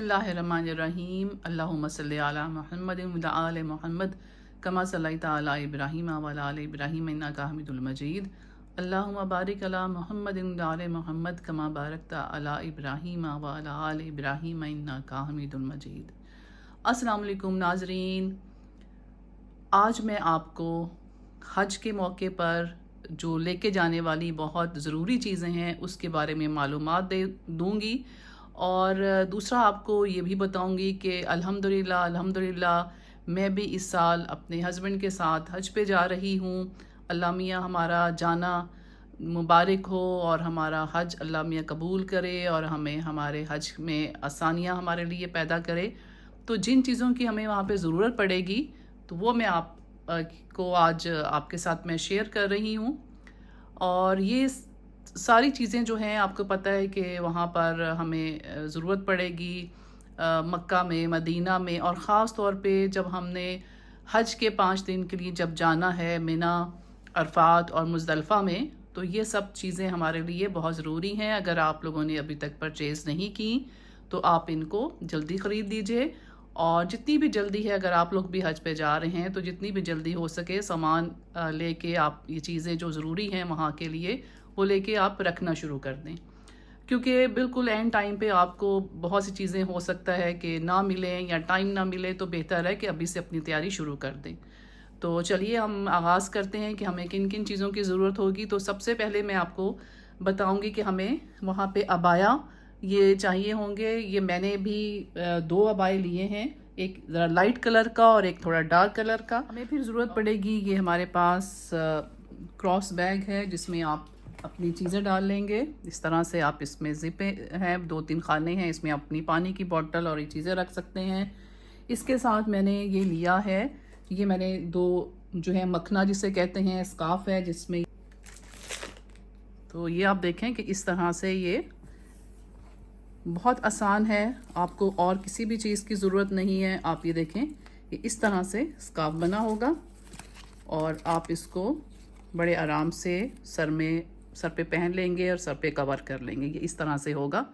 बिस्मिल्लाहिर्रहमानिर्रहीम अल्लाहुम्मा सल्लि अला मुहम्मद व अला आलि मुहम्मद कमा सल्लैता अला इब्राहीम व अला आलि इब्राहीम इन्नका हमीदुल मजीद अल्लाहुम्मा बारिक अला मुहम्मद व आलि मुहम्मद कमा बारकता अला इब्राहीम व अला आलि इब्राहीम इन्नका हमीदुल मजीद। अस्सलाम वालेकुम नाज़रीन, आज मैं आपको हज के मौके पर जो लेके जाने वाली बहुत ज़रूरी चीज़ें हैं उसके बारे में मालूमात दे दूँगी और दूसरा आपको ये भी बताऊंगी कि अल्हम्दुलिल्लाह मैं भी इस साल अपने हस्बैंड के साथ हज पे जा रही हूँ। अल्लाह मियाँ हमारा जाना मुबारक हो और हमारा हज अल्लाह मियाँ कबूल करे और हमें हमारे हज में आसानियाँ हमारे लिए पैदा करे। तो जिन चीज़ों की हमें वहाँ पे ज़रूरत पड़ेगी तो वो मैं आप को आज आपके साथ मैं शेयर कर रही हूँ। और ये सारी चीज़ें जो हैं आपको पता है कि वहाँ पर हमें ज़रूरत पड़ेगी मक्का में, मदीना में, और ख़ास तौर पे जब हमने हज के 5 दिन के लिए जब जाना है मिना, अरफात और मुज़दलिफ़ा में, तो ये सब चीज़ें हमारे लिए बहुत ज़रूरी हैं। अगर आप लोगों ने अभी तक परचेज़ नहीं की तो आप इनको जल्दी ख़रीद दीजिए और जितनी भी जल्दी है, अगर आप लोग भी हज पे जा रहे हैं तो जितनी भी जल्दी हो सके सामान लेके आप ये चीज़ें जो ज़रूरी हैं वहाँ के लिए वो लेके आप रखना शुरू कर दें, क्योंकि बिल्कुल एंड टाइम पे आपको बहुत सी चीज़ें हो सकता है कि ना मिलें या टाइम ना मिले, तो बेहतर है कि अभी से अपनी तैयारी शुरू कर दें। तो चलिए हम आगाज़ करते हैं कि हमें किन किन चीज़ों की ज़रूरत होगी। तो सबसे पहले मैं आपको बताऊंगी कि हमें वहाँ पे अबाया ये चाहिए होंगे। ये मैंने भी 2 अबाए लिए हैं, एक ज़रा लाइट कलर का और एक थोड़ा डार्क कलर का। हमें फिर ज़रूरत पड़ेगी, ये हमारे पास क्रॉस बैग है जिसमें आप अपनी चीज़ें डाल लेंगे। इस तरह से आप इसमें ज़िपे हैं, 2-3 खाने हैं, इसमें अपनी पानी की बोतल और ये चीज़ें रख सकते हैं। इसके साथ मैंने ये लिया है, ये मैंने 2 जो है मखना जिसे कहते हैं स्काफ है जिसमें, तो ये आप देखें कि इस तरह से ये बहुत आसान है, आपको और किसी भी चीज़ की ज़रूरत नहीं है। आप ये देखें ये इस तरह से स्काफ बना होगा और आप इसको बड़े आराम से सर पे पहन लेंगे और सर पे कवर कर लेंगे। ये इस तरह से होगा,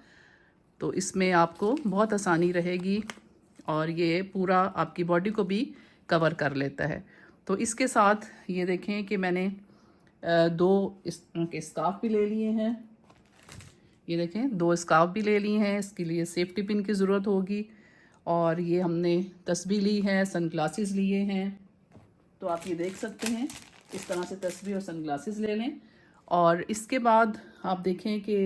तो इसमें आपको बहुत आसानी रहेगी और ये पूरा आपकी बॉडी को भी कवर कर लेता है। तो इसके साथ ये देखें कि मैंने 2 इस तरह के स्काफ भी ले लिए हैं। ये देखें 2 स्काफ भी ले लिए हैं, इसके लिए सेफ्टी पिन की ज़रूरत होगी। और ये हमने तस्बीह ली है, सन ग्लासेस लिए हैं। तो आप ये देख सकते हैं इस तरह से तस्बीह और सन ग्लासेस ले लें। और इसके बाद आप देखें कि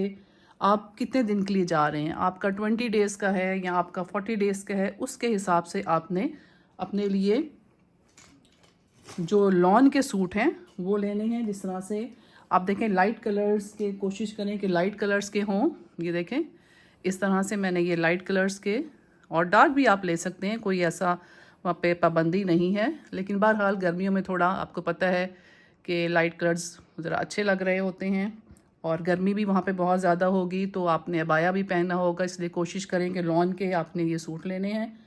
आप कितने दिन के लिए जा रहे हैं, आपका 20 डेज़ का है या आपका 40 डेज़ का है, उसके हिसाब से आपने अपने लिए जो लॉन के सूट हैं वो लेने हैं। जिस तरह से आप देखें लाइट कलर्स के, कोशिश करें कि लाइट कलर्स के हों। ये देखें इस तरह से मैंने ये लाइट कलर्स के, और डार्क भी आप ले सकते हैं, कोई ऐसा वहाँ पे पाबंदी नहीं है। लेकिन बहरहाल गर्मियों में थोड़ा आपको पता है कि लाइट कलर्स ज़रा अच्छे लग रहे होते हैं और गर्मी भी वहाँ पे बहुत ज़्यादा होगी, तो आपने अबाया भी पहनना होगा, इसलिए कोशिश करें कि लॉन के आपने ये सूट लेने हैं।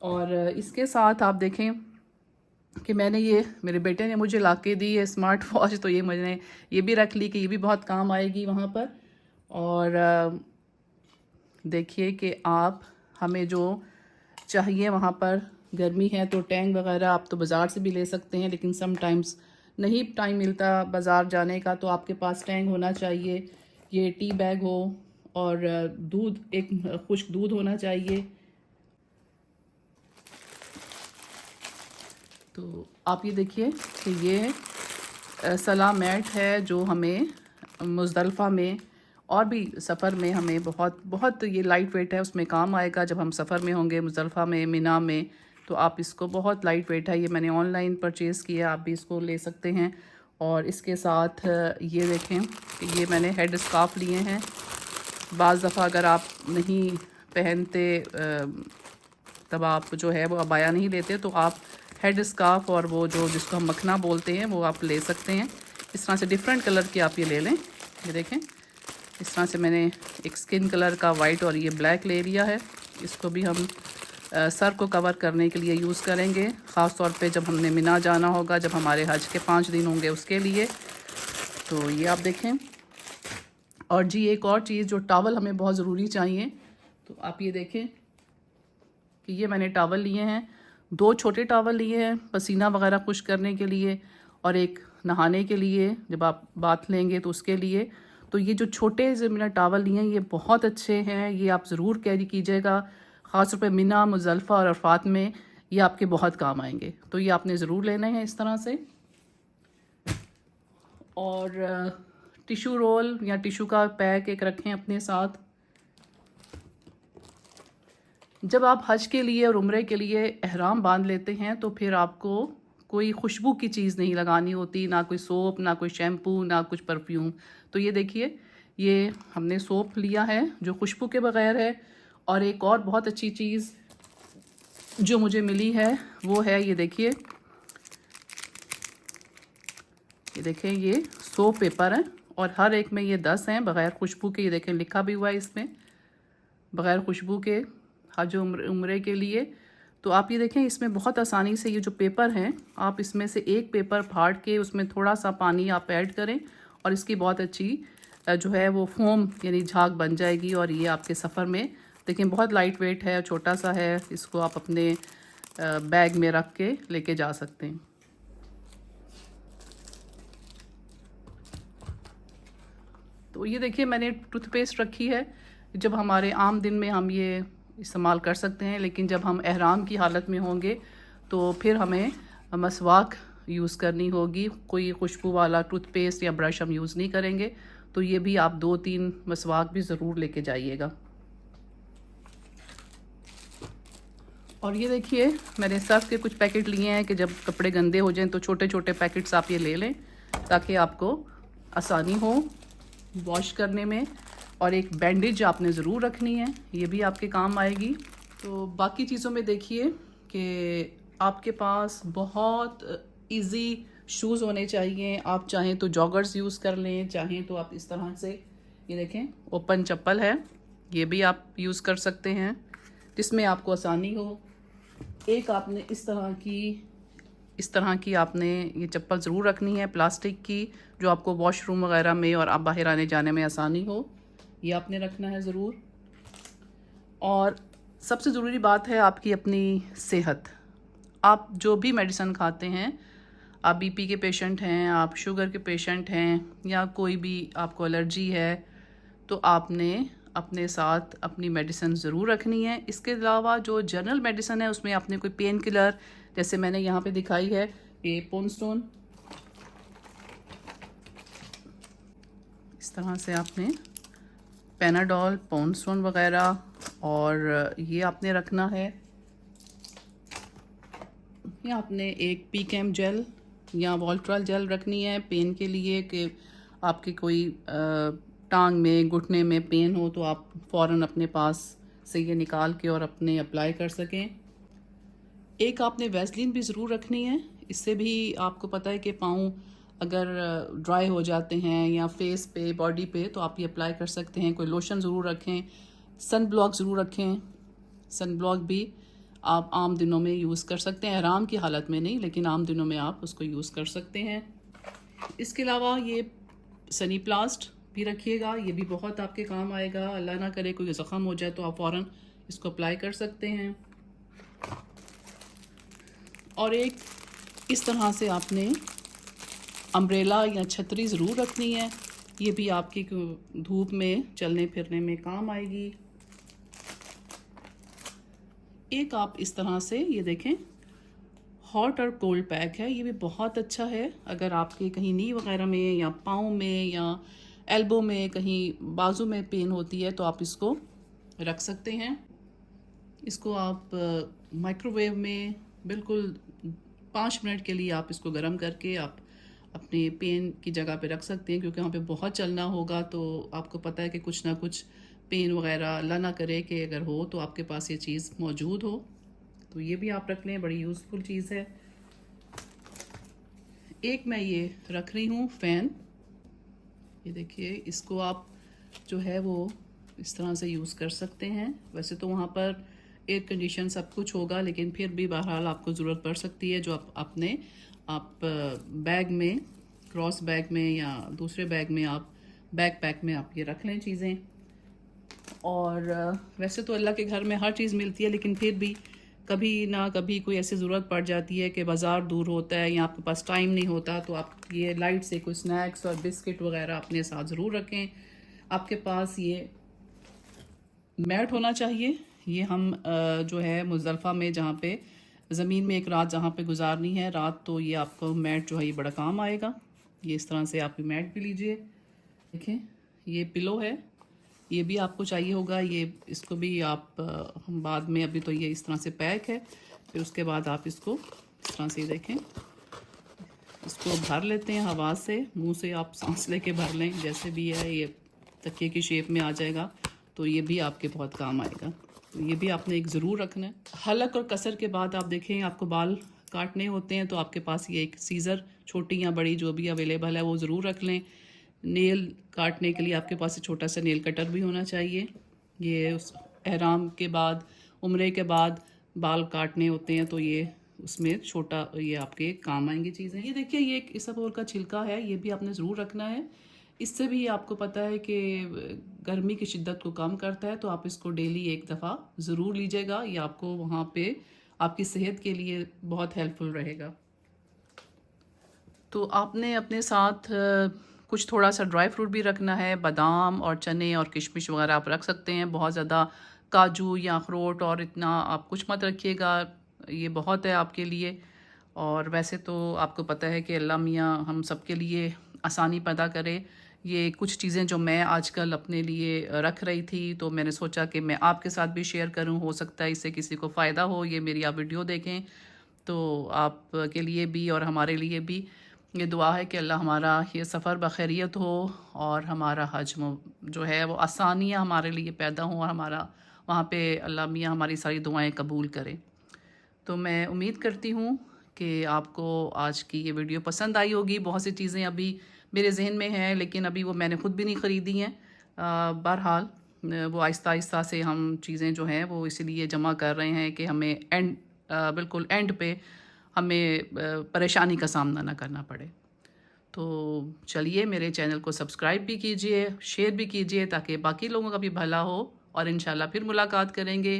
और इसके साथ आप देखें कि मैंने ये, मेरे बेटे ने मुझे ला के दी है स्मार्ट वॉच, तो ये मैंने ये भी रख ली कि ये भी बहुत काम आएगी वहाँ पर। और देखिए कि आप हमें जो चाहिए वहाँ पर, गर्मी है तो टैंग वगैरह आप तो बाज़ार से भी ले सकते हैं, लेकिन समटाइम्स नहीं टाइम मिलता बाज़ार जाने का, तो आपके पास टैंग होना चाहिए। ये टी बैग हो और दूध, एक खुश्क दूध होना चाहिए। तो आप ये देखिए कि ये सला मैट है जो हमें मुज़दलिफ़ा में और भी सफ़र में हमें बहुत ये लाइट वेट है, उसमें काम आएगा जब हम सफ़र में होंगे मुज़दलिफ़ा में, मिना में। तो आप इसको, बहुत लाइट वेट है, ये मैंने ऑनलाइन परचेज़ किया, आप भी इसको ले सकते हैं। और इसके साथ ये देखें कि ये मैंने हेड स्कार्फ़ लिए हैं। बाज़ दफ़ा अगर आप नहीं पहनते, तब आप जो है वो अबाया नहीं लेते, तो आप हेड स्कार्फ़ और वो जो जिसको हम मखना बोलते हैं वो आप ले सकते हैं। इस तरह से डिफरेंट कलर के आप ये ले लें। ये देखें इस तरह से मैंने एक स्किन कलर का वाइट और ये ब्लैक ले लिया है। इसको भी हम सर को कवर करने के लिए यूज़ करेंगे, ख़ास तौर पे जब हमने मिना जाना होगा, जब हमारे हज के 5 दिन होंगे उसके लिए। तो ये आप देखें। और जी एक और चीज़, जो टॉवल हमें बहुत ज़रूरी चाहिए, तो आप ये देखें कि ये मैंने टॉवल लिए हैं, 2 छोटे टॉवल लिए हैं पसीना वगैरह खुश करने के लिए, और एक नहाने के लिए जब आप बाथ लेंगे तो उसके लिए। तो ये जो छोटे से मैंने टॉवल लिए हैं ये बहुत अच्छे हैं, ये आप ज़रूर कैरी कीजिएगा। ख़ास तौर पे मिना, मुज़ल्फ़ा और अरफ़ात में ये आपके बहुत काम आएंगे, तो ये आपने ज़रूर लेने हैं इस तरह से। और टिशू रोल या टिशू का पैक एक रखें अपने साथ। जब आप हज के लिए और उम्रे के लिए एहराम बांध लेते हैं तो फिर आपको कोई खुशबू की चीज़ नहीं लगानी होती, ना कोई सोप, ना कोई शैम्पू, ना कुछ परफ्यूम। तो ये देखिए, ये हमने सोप लिया है जो खुशबू के बग़ैर है। और एक और बहुत अच्छी चीज़ जो मुझे मिली है वो है, ये देखिए, ये देखें, ये सोप पेपर है और हर एक में ये 10 हैं बग़ैर खुशबू के। ये देखें लिखा भी हुआ है इसमें, बग़ैर खुशबू के हज उम्रे के लिए। तो आप ये देखें इसमें बहुत आसानी से ये जो पेपर हैं, आप इसमें से एक पेपर फाड़ के उसमें थोड़ा सा पानी आप ऐड करें और इसकी बहुत अच्छी जो है वो फोम यानी झाग बन जाएगी। और ये आपके सफ़र में देखें बहुत लाइट वेट है, छोटा सा है, इसको आप अपने बैग में रख के लेके जा सकते हैं। तो ये देखिए मैंने टूथपेस्ट रखी है, जब हमारे आम दिन में हम ये इस्तेमाल कर सकते हैं, लेकिन जब हम एहराम की हालत में होंगे तो फिर हमें मसवाक यूज़ करनी होगी। कोई खुशबू वाला टूथपेस्ट या ब्रश हम यूज़ नहीं करेंगे। तो ये भी आप 2-3 मसवाक भी ज़रूर लेके जाइएगा। और ये देखिए मैंने सर्फ के कुछ पैकेट लिए हैं कि जब कपड़े गंदे हो जाएं तो छोटे छोटे पैकेट्स आप ये ले लें ताकि आपको आसानी हो वॉश करने में। और एक बैंडेज आपने ज़रूर रखनी है, ये भी आपके काम आएगी। तो बाकी चीज़ों में देखिए कि आपके पास बहुत इजी शूज़ होने चाहिए। आप चाहें तो जॉगर्स यूज़ कर लें, चाहें तो आप इस तरह से, ये देखें ओपन चप्पल है, ये भी आप यूज़ कर सकते हैं जिसमें आपको आसानी हो। एक आपने इस तरह की आपने ये चप्पल ज़रूर रखनी है प्लास्टिक की, जो आपको वॉशरूम वगैरह में और आप बाहर आने जाने में आसानी हो, ये आपने रखना है ज़रूर। और सबसे ज़रूरी बात है आपकी अपनी सेहत। आप जो भी मेडिसिन खाते हैं, आप बीपी के पेशेंट हैं, आप शुगर के पेशेंट हैं, या कोई भी आपको एलर्जी है, तो आपने अपने साथ अपनी मेडिसिन ज़रूर रखनी है। इसके अलावा जो जनरल मेडिसिन है उसमें आपने कोई पेन किलर, जैसे मैंने यहाँ पे दिखाई है ये पोनस्टोन, इस तरह से आपने पैनाडोल, पोनस्टोन वगैरह, और ये आपने रखना है। या आपने एक पीकैम जेल या वॉल्ट्रॉल जेल रखनी है पेन के लिए, कि आपके कोई टांग में, घुटने में पेन हो तो आप फ़ौरन अपने पास से ये निकाल के और अपने अप्लाई कर सकें। एक आपने वैसलीन भी ज़रूर रखनी है, इससे भी आपको पता है कि पाँव अगर ड्राई हो जाते हैं या फेस पे, बॉडी पे, तो आप ये अप्लाई कर सकते हैं। कोई लोशन ज़रूर रखें, सन ब्लॉक ज़रूर रखें। सन ब्लॉक भी आप आम दिनों में यूज़ कर सकते हैं, आराम की हालत में नहीं, लेकिन आम दिनों में आप उसको यूज़ कर सकते हैं। इसके अलावा ये सनी प्लास्ट भी रखिएगा, ये भी बहुत आपके काम आएगा। अल्लाह ना करे कोई ज़ख़म हो जाए तो आप फ़ौरन इसको अप्लाई कर सकते हैं। और एक इस तरह से आपने अम्ब्रेला या छतरी ज़रूर रखनी है, ये भी आपकी धूप में चलने फिरने में काम आएगी। एक आप इस तरह से ये देखें हॉट और कोल्ड पैक है, ये भी बहुत अच्छा है। अगर आपके कहीं नी वगैरह में या पाँव में या एल्बो में, कहीं बाजू में पेन होती है तो आप इसको रख सकते हैं। इसको आप माइक्रोवेव में बिल्कुल 5 मिनट के लिए आप इसको गर्म करके आप अपने पेन की जगह पे रख सकते हैं, क्योंकि वहाँ पे बहुत चलना होगा तो आपको पता है कि कुछ ना कुछ पेन वगैरह अल्लाह ना करे कि अगर हो तो आपके पास ये चीज़ मौजूद हो। तो ये भी आप रख लें, बड़ी यूज़फुल चीज़ है। एक मैं ये रख रही हूँ फ़ैन, ये देखिए, इसको आप जो है वो इस तरह से यूज़ कर सकते हैं। वैसे तो वहाँ पर एयर कंडीशन सब कुछ होगा, लेकिन फिर भी बहरहाल आपको ज़रूरत पड़ सकती है, जो आप बैग में, क्रॉस बैग में या दूसरे बैग में, आप बैग पैक में आप ये रख लें चीज़ें। और वैसे तो अल्लाह के घर में हर चीज़ मिलती है, लेकिन फिर भी कभी ना कभी कोई ऐसी ज़रूरत पड़ जाती है कि बाज़ार दूर होता है या आपके पास टाइम नहीं होता, तो आप ये लाइट से कोई स्नैक्स और बिस्किट वगैरह अपने साथ ज़रूर रखें। आपके पास ये मैट होना चाहिए। ये हम जो है मुज़दलिफ़ा में जहाँ पे ज़मीन में एक रात जहाँ पे गुजारनी है रात, तो ये आपको मैट जो है ये बड़ा काम आएगा। ये इस तरह से आप मैट भी लीजिए। देखें ये पिलो है, ये भी आपको चाहिए होगा। ये इसको भी आप हम बाद में, अभी तो ये इस तरह से पैक है, फिर उसके बाद आप इसको इस तरह से देखें, इसको भर लेते हैं हवा से, मुंह से आप सांस लेके भर लें, जैसे भी है ये तकिए की शेप में आ जाएगा, तो ये भी आपके बहुत काम आएगा। तो ये भी आपने एक ज़रूर रखना है। हलक और कसर के बाद आप देखें आपको बाल काटने होते हैं, तो आपके पास ये एक सीज़र छोटी या बड़ी जो भी अवेलेबल है वो ज़रूर रख लें। नेल काटने के लिए आपके पास एक छोटा सा नेल कटर भी होना चाहिए। ये उस एहराम के बाद, उम्रे के बाद बाल काटने होते हैं, तो ये उसमें छोटा ये आपके काम आएंगी चीज़ें। ये देखिए ये एक इसबगोल का छिलका है, ये भी आपने ज़रूर रखना है। इससे भी आपको पता है कि गर्मी की शिद्दत को कम करता है, तो आप इसको डेली एक दफ़ा ज़रूर लीजिएगा। ये आपको वहाँ पे आपकी सेहत के लिए बहुत हेल्पफुल रहेगा। तो आपने अपने साथ कुछ थोड़ा सा ड्राई फ्रूट भी रखना है, बादाम और चने और किशमिश वगैरह आप रख सकते हैं। बहुत ज़्यादा काजू या अखरोट और इतना आप कुछ मत रखिएगा, ये बहुत है आपके लिए। और वैसे तो आपको पता है कि अल्लाह मियाँ हम सब के लिए आसानी पैदा करे। ये कुछ चीज़ें जो मैं आजकल अपने लिए रख रही थी, तो मैंने सोचा कि मैं आपके साथ भी शेयर करूं, हो सकता है इससे किसी को फ़ायदा हो। ये मेरी आप वीडियो देखें तो आप के लिए भी और हमारे लिए भी ये दुआ है कि अल्लाह हमारा ये सफ़र बखैरियत हो और हमारा हज जो है वो आसानियाँ हमारे लिए पैदा हों और हमारा वहाँ पे अल्लाह मियाँ हमारी सारी दुआएं कबूल करें। तो मैं उम्मीद करती हूँ कि आपको आज की ये वीडियो पसंद आई होगी। बहुत सी चीज़ें अभी मेरे जहन में हैं, लेकिन अभी वो मैंने ख़ुद भी नहीं ख़रीदी हैं। बहरहाल वो आहिस्ता आहिस्ता से हम चीज़ें जो हैं वो इसीलिए जमा कर रहे हैं कि हमें बिल्कुल एंड पे हमें परेशानी का सामना ना करना पड़े। तो चलिए मेरे चैनल को सब्सक्राइब भी कीजिए, शेयर भी कीजिए, ताकि बाकी लोगों का भी भला हो। और इंशाल्लाह फिर मुलाकात करेंगे।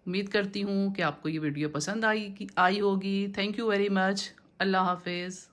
उम्मीद करती हूँ कि आपको ये वीडियो पसंद आई होगी। Thank you very much. अल्लाह हाफिज़।